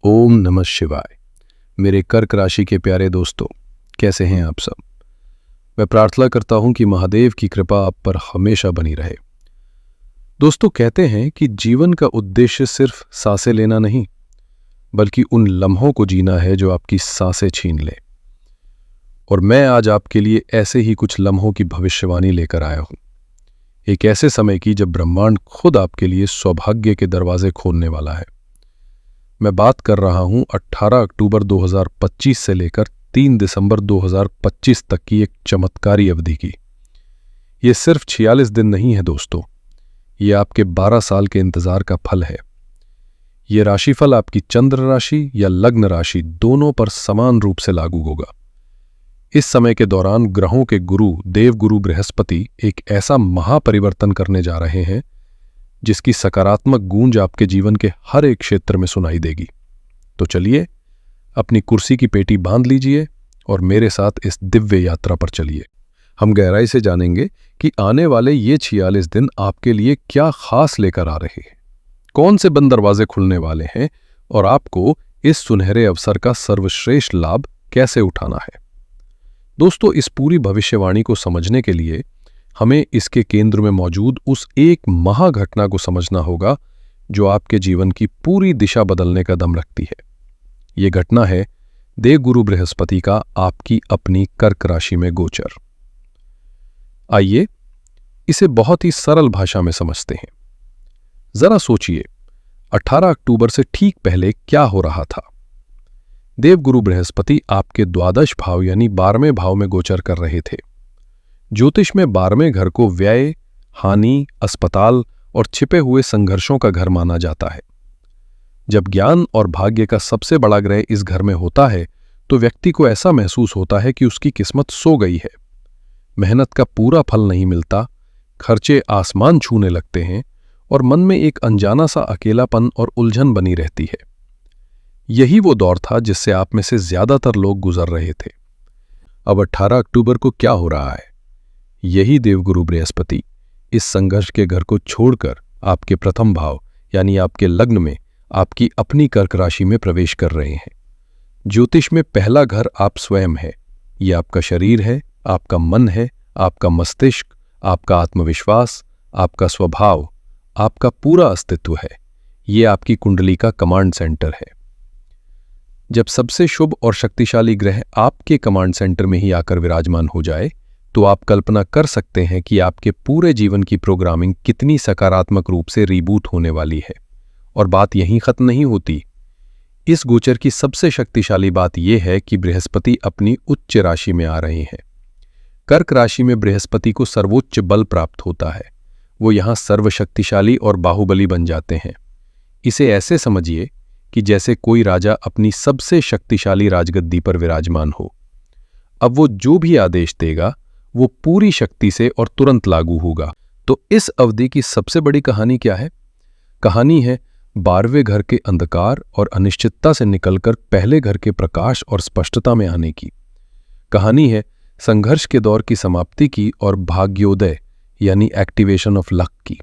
ओम नमः शिवाय। मेरे कर्क राशि के प्यारे दोस्तों, कैसे हैं आप सब। मैं प्रार्थना करता हूं कि महादेव की कृपा आप पर हमेशा बनी रहे। दोस्तों, कहते हैं कि जीवन का उद्देश्य सिर्फ सांसें लेना नहीं, बल्कि उन लम्हों को जीना है जो आपकी सांसें छीन ले। और मैं आज आपके लिए ऐसे ही कुछ लम्हों की भविष्यवाणी लेकर आया हूं, एक ऐसे समय की जब ब्रह्मांड खुद आपके लिए सौभाग्य के दरवाजे खोलने वाला है। मैं बात कर रहा हूं 18 अक्टूबर 2025 से लेकर 3 दिसंबर 2025 तक की एक चमत्कारी अवधि की। ये सिर्फ 46 दिन नहीं है दोस्तों, ये आपके 12 साल के इंतजार का फल है। ये राशिफल आपकी चंद्र राशि या लग्न राशि दोनों पर समान रूप से लागू होगा। इस समय के दौरान ग्रहों के गुरु देवगुरु बृहस्पति एक ऐसा महापरिवर्तन करने जा रहे हैं जिसकी सकारात्मक गूंज आपके जीवन के हर एक क्षेत्र में सुनाई देगी। तो चलिए, अपनी कुर्सी की पेटी बांध लीजिए और मेरे साथ इस दिव्य यात्रा पर चलिए। हम गहराई से जानेंगे कि आने वाले ये 46 दिन आपके लिए क्या खास लेकर आ रहे हैं, कौन से बंद दरवाजे खुलने वाले हैं और आपको इस सुनहरे अवसर का सर्वश्रेष्ठ लाभ कैसे उठाना है। दोस्तों, इस पूरी भविष्यवाणी को समझने के लिए हमें इसके केंद्र में मौजूद उस एक महाघटना को समझना होगा जो आपके जीवन की पूरी दिशा बदलने का दम रखती है। ये घटना है देवगुरु बृहस्पति का आपकी अपनी कर्क राशि में गोचर। आइए इसे बहुत ही सरल भाषा में समझते हैं। जरा सोचिए, 18 अक्टूबर से ठीक पहले क्या हो रहा था। देवगुरु बृहस्पति आपके द्वादश भाव यानी 12वें भाव में गोचर कर रहे थे। ज्योतिष में 12वें घर को व्यय, हानि, अस्पताल और छिपे हुए संघर्षों का घर माना जाता है। जब ज्ञान और भाग्य का सबसे बड़ा ग्रह इस घर में होता है तो व्यक्ति को ऐसा महसूस होता है कि उसकी किस्मत सो गई है। मेहनत का पूरा फल नहीं मिलता, खर्चे आसमान छूने लगते हैं और मन में एक अनजाना सा अकेलापन और उलझन बनी रहती है। यही वो दौर था जिससे आप में से ज्यादातर लोग गुजर रहे थे। अब 18 अक्टूबर को क्या हो रहा है। यही देवगुरु बृहस्पति इस संघर्ष के घर को छोड़कर आपके प्रथम भाव यानी आपके लग्न में आपकी अपनी कर्क राशि में प्रवेश कर रहे हैं। ज्योतिष में पहला घर आप स्वयं है। ये आपका शरीर है, आपका मन है, आपका मस्तिष्क, आपका आत्मविश्वास, आपका स्वभाव, आपका पूरा अस्तित्व है। ये आपकी कुंडली का कमांड सेंटर है। जब सबसे शुभ और शक्तिशाली ग्रह आपके कमांड सेंटर में ही आकर विराजमान हो जाए तो आप कल्पना कर सकते हैं कि आपके पूरे जीवन की प्रोग्रामिंग कितनी सकारात्मक रूप से रीबूट होने वाली है। और बात यहीं खत्म नहीं होती। इस गोचर की सबसे शक्तिशाली बात यह है कि बृहस्पति अपनी उच्च राशि में आ रहे हैं। कर्क राशि में बृहस्पति को सर्वोच्च बल प्राप्त होता है। वो यहां सर्वशक्तिशाली और बाहुबली बन जाते हैं। इसे ऐसे समझिए कि जैसे कोई राजा अपनी सबसे शक्तिशाली राजगद्दी पर विराजमान हो। अब वो जो भी आदेश देगा वो पूरी शक्ति से और तुरंत लागू होगा। तो इस अवधि की सबसे बड़ी कहानी क्या है। कहानी है 12वें घर के अंधकार और अनिश्चितता से निकलकर पहले घर के प्रकाश और स्पष्टता में आने की। कहानी है संघर्ष के दौर की समाप्ति की और भाग्योदय यानी एक्टिवेशन ऑफ लक की।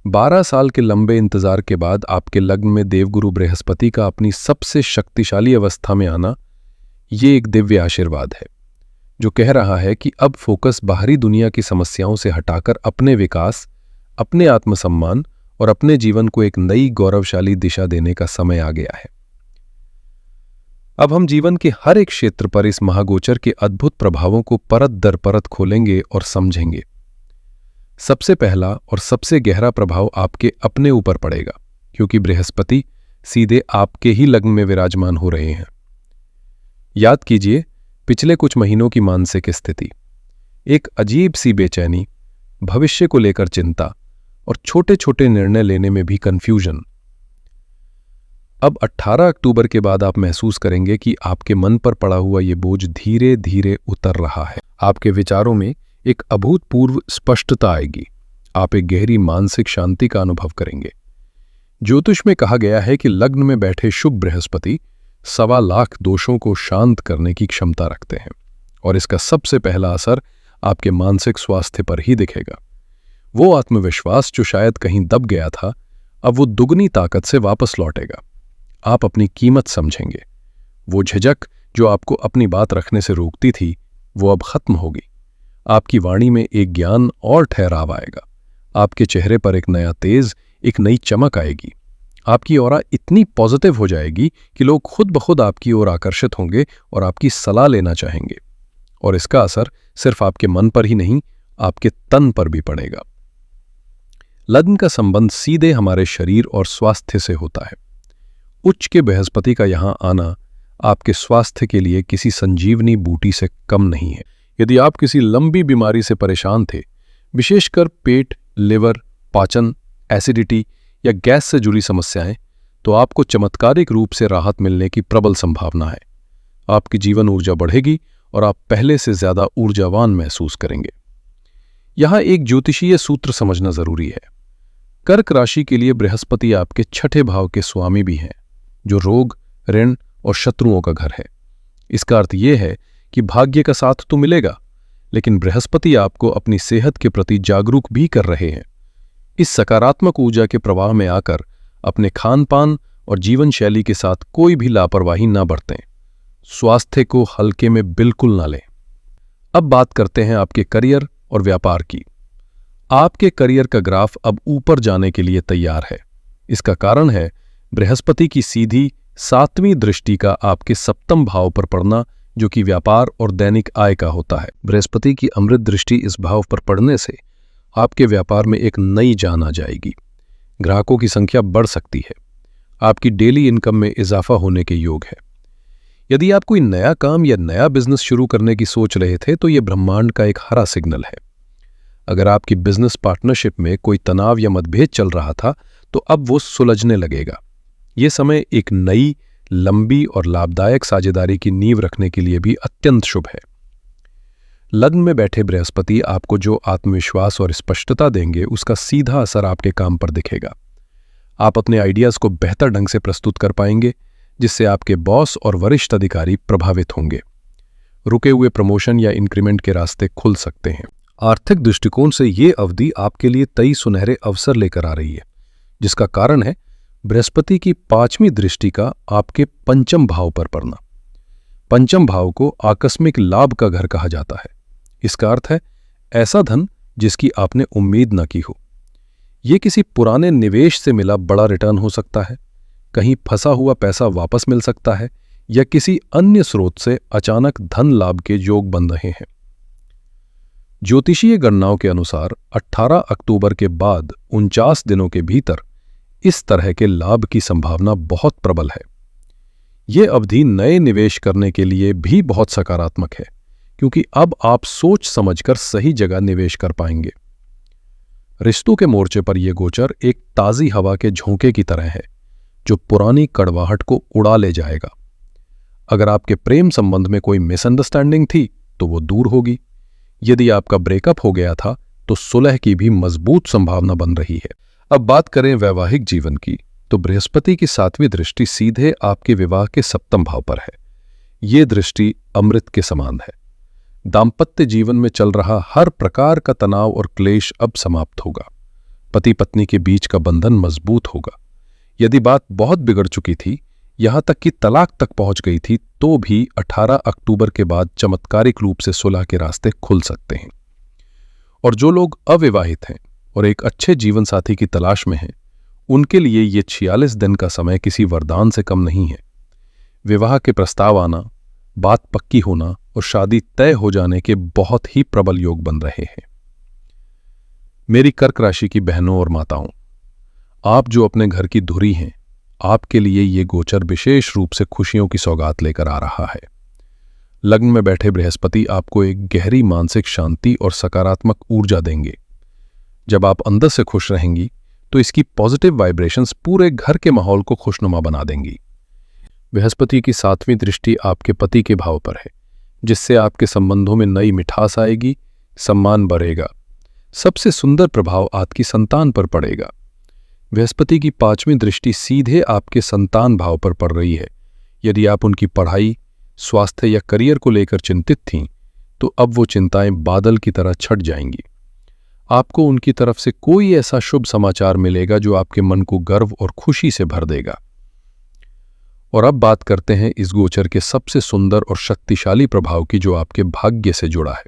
12 साल के लंबे इंतजार के बाद आपके लग्न में देवगुरु बृहस्पति का अपनी सबसे शक्तिशाली अवस्था में आना, ये एक दिव्य आशीर्वाद है जो कह रहा है कि अब फोकस बाहरी दुनिया की समस्याओं से हटाकर अपने विकास, अपने आत्मसम्मान और अपने जीवन को एक नई गौरवशाली दिशा देने का समय आ गया है। अब हम जीवन के हर एक क्षेत्र पर इस महागोचर के अद्भुत प्रभावों को परत दर परत खोलेंगे और समझेंगे। सबसे पहला और सबसे गहरा प्रभाव आपके अपने ऊपर पड़ेगा, क्योंकि बृहस्पति सीधे आपके ही लग्न में विराजमान हो रहे हैं। याद कीजिए पिछले कुछ महीनों की मानसिक स्थिति, एक अजीब सी बेचैनी, भविष्य को लेकर चिंता और छोटे छोटे निर्णय लेने में भी कंफ्यूजन। अब 18 अक्टूबर के बाद आप महसूस करेंगे कि आपके मन पर पड़ा हुआ ये बोझ धीरे धीरे उतर रहा है। आपके विचारों में एक अभूतपूर्व स्पष्टता आएगी। आप एक गहरी मानसिक शांति का अनुभव करेंगे। ज्योतिष में कहा गया है कि लग्न में बैठे शुभ बृहस्पति 1.25 लाख दोषों को शांत करने की क्षमता रखते हैं और इसका सबसे पहला असर आपके मानसिक स्वास्थ्य पर ही दिखेगा। वो आत्मविश्वास जो शायद कहीं दब गया था, अब वो दुगनी ताकत से वापस लौटेगा। आप अपनी कीमत समझेंगे। वो झिझक जो आपको अपनी बात रखने से रोकती थी, वो अब खत्म होगी। आपकी वाणी में एक ज्ञान और ठहराव आएगा। आपके चेहरे पर एक नया तेज, एक नई चमक आएगी। आपकी ऑरा इतनी पॉजिटिव हो जाएगी कि लोग खुद ब खुद आपकी ओर आकर्षित होंगे और आपकी सलाह लेना चाहेंगे। और इसका असर सिर्फ आपके मन पर ही नहीं, आपके तन पर भी पड़ेगा। लग्न का संबंध सीधे हमारे शरीर और स्वास्थ्य से होता है। उच्च के बृहस्पति का यहां आना आपके स्वास्थ्य के लिए किसी संजीवनी बूटी से कम नहीं है। यदि आप किसी लंबी बीमारी से परेशान थे, विशेषकर पेट, लिवर, पाचन, एसिडिटी या गैस से जुड़ी समस्याएं, तो आपको चमत्कारिक रूप से राहत मिलने की प्रबल संभावना है। आपकी जीवन ऊर्जा बढ़ेगी और आप पहले से ज्यादा ऊर्जावान महसूस करेंगे। यहां एक ज्योतिषीय सूत्र समझना जरूरी है। कर्क राशि के लिए बृहस्पति आपके छठे भाव के स्वामी भी हैं, जो रोग, ऋण और शत्रुओं का घर है। इसका अर्थ यह है कि भाग्य का साथ तो मिलेगा, लेकिन बृहस्पति आपको अपनी सेहत के प्रति जागरूक भी कर रहे हैं। इस सकारात्मक ऊर्जा के प्रवाह में आकर अपने खान पान और जीवन शैली के साथ कोई भी लापरवाही ना बरतें। स्वास्थ्य को हल्के में बिल्कुल ना लें। अब बात करते हैं आपके करियर और व्यापार की। आपके करियर का ग्राफ अब ऊपर जाने के लिए तैयार है। इसका कारण है बृहस्पति की सीधी 7वीं दृष्टि का आपके 7वें भाव पर पड़ना, जो कि व्यापार और दैनिक आय का होता है। बृहस्पति की अमृत दृष्टि इस भाव पर पड़ने से आपके व्यापार में एक नई जान आ जाएगी। ग्राहकों की संख्या बढ़ सकती है। आपकी डेली इनकम में इजाफा होने के योग है। यदि आप कोई नया काम या नया बिजनेस शुरू करने की सोच रहे थे, तो यह ब्रह्मांड का एक हरा सिग्नल है। अगर आपकी बिजनेस पार्टनरशिप में कोई तनाव या मतभेद चल रहा था, तो अब वो सुलझने लगेगा। ये समय एक नई, लंबी और लाभदायक साझेदारी की नींव रखने के लिए भी अत्यंत शुभ है। लग्न में बैठे बृहस्पति आपको जो आत्मविश्वास और स्पष्टता देंगे, उसका सीधा असर आपके काम पर दिखेगा। आप अपने आइडियाज को बेहतर ढंग से प्रस्तुत कर पाएंगे, जिससे आपके बॉस और वरिष्ठ अधिकारी प्रभावित होंगे। रुके हुए प्रमोशन या इंक्रीमेंट के रास्ते खुल सकते हैं। आर्थिक दृष्टिकोण से ये अवधि आपके लिए कई सुनहरे अवसर लेकर आ रही है, जिसका कारण है बृहस्पति की 5वीं दृष्टि का आपके 5वें भाव पर पड़ना। 5वें भाव को आकस्मिक लाभ का घर कहा जाता है। इसका अर्थ है ऐसा धन जिसकी आपने उम्मीद न की हो। यह किसी पुराने निवेश से मिला बड़ा रिटर्न हो सकता है, कहीं फंसा हुआ पैसा वापस मिल सकता है, या किसी अन्य स्रोत से अचानक धन लाभ के योग बन रहे हैं। ज्योतिषीय गणनाओं के अनुसार 18 अक्टूबर के बाद 49 दिनों के भीतर इस तरह के लाभ की संभावना बहुत प्रबल है। यह अवधि नए निवेश करने के लिए भी बहुत सकारात्मक है, क्योंकि अब आप सोच समझकर सही जगह निवेश कर पाएंगे। रिश्तों के मोर्चे पर यह गोचर एक ताजी हवा के झोंके की तरह है, जो पुरानी कड़वाहट को उड़ा ले जाएगा। अगर आपके प्रेम संबंध में कोई मिसअंडरस्टैंडिंग थी, तो वो दूर होगी। यदि आपका ब्रेकअप हो गया था, तो सुलह की भी मजबूत संभावना बन रही है। अब बात करें वैवाहिक जीवन की, तो बृहस्पति की 7वीं दृष्टि सीधे आपके विवाह के 7वें भाव पर है। ये दृष्टि अमृत के समान है। दाम्पत्य जीवन में चल रहा हर प्रकार का तनाव और क्लेश अब समाप्त होगा। पति पत्नी के बीच का बंधन मजबूत होगा। यदि बात बहुत बिगड़ चुकी थी, यहां तक कि तलाक तक पहुंच गई थी, तो भी 18 अक्टूबर के बाद चमत्कारिक रूप से सुलह के रास्ते खुल सकते हैं। और जो लोग अविवाहित हैं और एक अच्छे जीवन साथी की तलाश में हैं, उनके लिए ये 46 दिन का समय किसी वरदान से कम नहीं है। विवाह के प्रस्ताव आना, बात पक्की होना और शादी तय हो जाने के बहुत ही प्रबल योग बन रहे हैं। मेरी कर्क राशि की बहनों और माताओं, आप जो अपने घर की धुरी हैं, आपके लिए ये गोचर विशेष रूप से खुशियों की सौगात लेकर आ रहा है। लग्न में बैठे बृहस्पति आपको एक गहरी मानसिक शांति और सकारात्मक ऊर्जा देंगे। जब आप अंदर से खुश रहेंगी, तो इसकी पॉजिटिव वाइब्रेशंस पूरे घर के माहौल को खुशनुमा बना देंगी। बृहस्पति की 7वीं दृष्टि आपके पति के भाव पर है, जिससे आपके संबंधों में नई मिठास आएगी, सम्मान बढ़ेगा। सबसे सुंदर प्रभाव आपकी संतान पर पड़ेगा। बृहस्पति की 5वीं दृष्टि सीधे आपके संतान भाव पर पड़ रही है। यदि आप उनकी पढ़ाई, स्वास्थ्य या करियर को लेकर चिंतित थीं, तो अब वो चिंताएं बादल की तरह छट जाएंगी। आपको उनकी तरफ से कोई ऐसा शुभ समाचार मिलेगा जो आपके मन को गर्व और खुशी से भर देगा। और अब बात करते हैं इस गोचर के सबसे सुंदर और शक्तिशाली प्रभाव की, जो आपके भाग्य से जुड़ा है।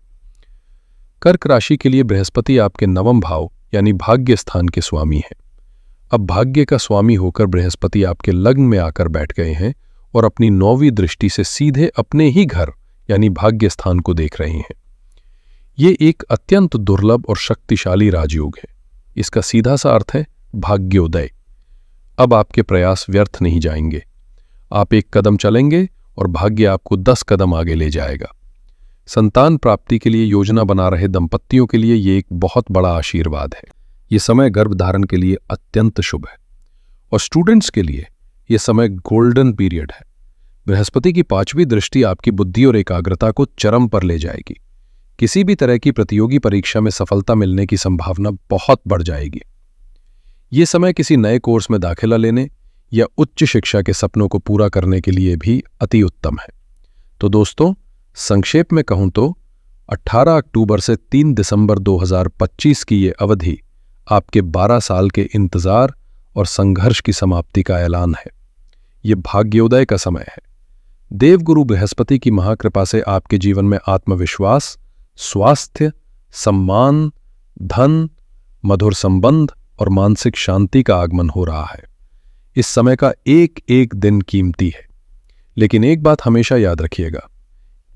कर्क राशि के लिए बृहस्पति आपके नवम भाव यानी भाग्य स्थान के स्वामी हैं। अब भाग्य का स्वामी होकर बृहस्पति आपके लग्न में आकर बैठ गए हैं और अपनी 9वीं दृष्टि से सीधे अपने ही घर यानी भाग्य स्थान को देख रहे हैं। ये एक अत्यंत दुर्लभ और शक्तिशाली राजयोग है। इसका सीधा सा अर्थ है भाग्योदय। अब आपके प्रयास व्यर्थ नहीं जाएंगे। आप एक कदम चलेंगे और भाग्य आपको 10 कदम आगे ले जाएगा। संतान प्राप्ति के लिए योजना बना रहे दंपत्तियों के लिए ये एक बहुत बड़ा आशीर्वाद है। ये समय गर्भधारण के लिए अत्यंत शुभ है और स्टूडेंट्स के लिए ये समय गोल्डन पीरियड है। बृहस्पति की 5वीं दृष्टि आपकी बुद्धि और एकाग्रता को चरम पर ले जाएगी। किसी भी तरह की प्रतियोगी परीक्षा में सफलता मिलने की संभावना बहुत बढ़ जाएगी। ये समय किसी नए कोर्स में दाखिला लेने या उच्च शिक्षा के सपनों को पूरा करने के लिए भी अति उत्तम है। तो दोस्तों, संक्षेप में कहूं तो 18 अक्टूबर से 3 दिसंबर 2025 की ये अवधि आपके 12 साल के इंतजार और संघर्ष की समाप्ति का ऐलान है। ये भाग्योदय का समय है। देवगुरु बृहस्पति की महाकृपा से आपके जीवन में आत्मविश्वास, स्वास्थ्य, सम्मान, धन, मधुर संबंध और मानसिक शांति का आगमन हो रहा है। इस समय का एक एक दिन कीमती है, लेकिन एक बात हमेशा याद रखिएगा,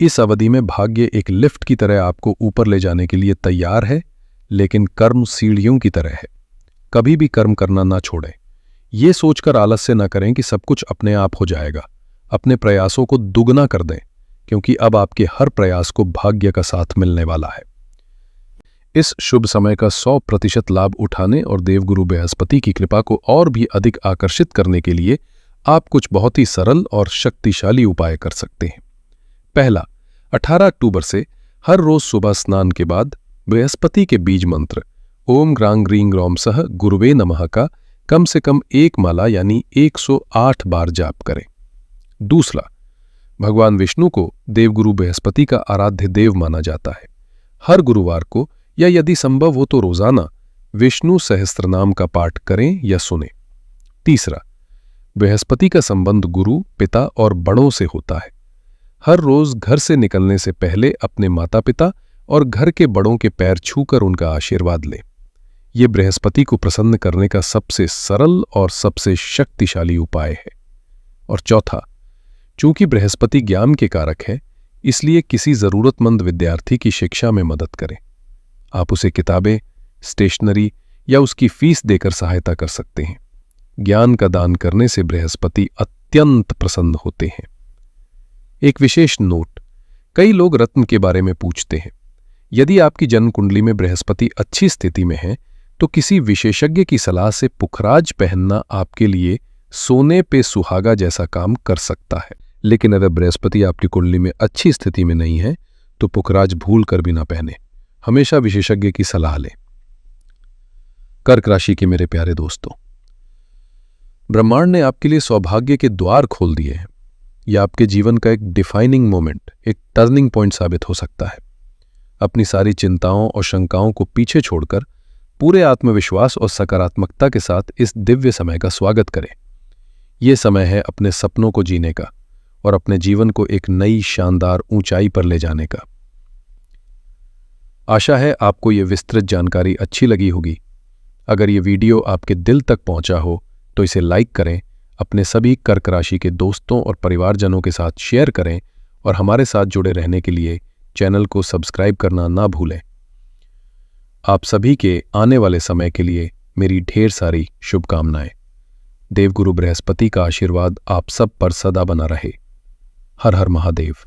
इस अवधि में भाग्य एक लिफ्ट की तरह आपको ऊपर ले जाने के लिए तैयार है, लेकिन कर्म सीढ़ियों की तरह है। कभी भी कर्म करना ना छोड़ें। ये सोचकर आलस्य न करें कि सब कुछ अपने आप हो जाएगा। अपने प्रयासों को दुगना कर दें, क्योंकि अब आपके हर प्रयास को भाग्य का साथ मिलने वाला है। इस शुभ समय का 100% लाभ उठाने और देवगुरु बृहस्पति की कृपा को और भी अधिक आकर्षित करने के लिए आप कुछ बहुत ही सरल और शक्तिशाली उपाय कर सकते हैं। पहला, 18 अक्टूबर से हर रोज सुबह स्नान के बाद बृहस्पति के बीज मंत्र ओम ग्रां ग्रीं ग्रौम सह गुरुवे नमः का कम से कम 1 माला यानी 108 बार जाप करें। दूसरा, भगवान विष्णु को देवगुरु बृहस्पति का आराध्य देव माना जाता है। हर गुरुवार को या यदि संभव हो तो रोजाना विष्णु सहस्त्रनाम का पाठ करें या सुनें। तीसरा, बृहस्पति का संबंध गुरु, पिता और बड़ों से होता है। हर रोज घर से निकलने से पहले अपने माता पिता और घर के बड़ों के पैर छूकर उनका आशीर्वाद लें। ये बृहस्पति को प्रसन्न करने का सबसे सरल और सबसे शक्तिशाली उपाय है। और चौथा, चूंकि बृहस्पति ज्ञान के कारक है, इसलिए किसी जरूरतमंद विद्यार्थी की शिक्षा में मदद करें। आप उसे किताबें, स्टेशनरी या उसकी फीस देकर सहायता कर सकते हैं। ज्ञान का दान करने से बृहस्पति अत्यंत प्रसन्न होते हैं। एक विशेष नोट, कई लोग रत्न के बारे में पूछते हैं। यदि आपकी जन्म कुंडली में बृहस्पति अच्छी स्थिति में है, तो किसी विशेषज्ञ की सलाह से पुखराज पहनना आपके लिए सोने पे सुहागा जैसा काम कर सकता है। लेकिन अगर बृहस्पति आपकी कुंडली में अच्छी स्थिति में नहीं है, तो पुखराज भूल कर भी ना पहने। हमेशा विशेषज्ञ की सलाह लें। कर्क राशि के मेरे प्यारे दोस्तों, ब्रह्मांड ने आपके लिए सौभाग्य के द्वार खोल दिए हैं। यह आपके जीवन का एक डिफाइनिंग मोमेंट, एक टर्निंग पॉइंट साबित हो सकता है। अपनी सारी चिंताओं और शंकाओं को पीछे छोड़कर पूरे आत्मविश्वास और सकारात्मकता के साथ इस दिव्य समय का स्वागत करें। यह समय है अपने सपनों को जीने का और अपने जीवन को एक नई शानदार ऊंचाई पर ले जाने का। आशा है आपको यह विस्तृत जानकारी अच्छी लगी होगी। अगर ये वीडियो आपके दिल तक पहुंचा हो तो इसे लाइक करें, अपने सभी कर्क राशि के दोस्तों और परिवारजनों के साथ शेयर करें और हमारे साथ जुड़े रहने के लिए चैनल को सब्सक्राइब करना ना भूलें। आप सभी के आने वाले समय के लिए मेरी ढेर सारी शुभकामनाएं। देवगुरु बृहस्पति का आशीर्वाद आप सब पर सदा बना रहे। हर हर महादेव।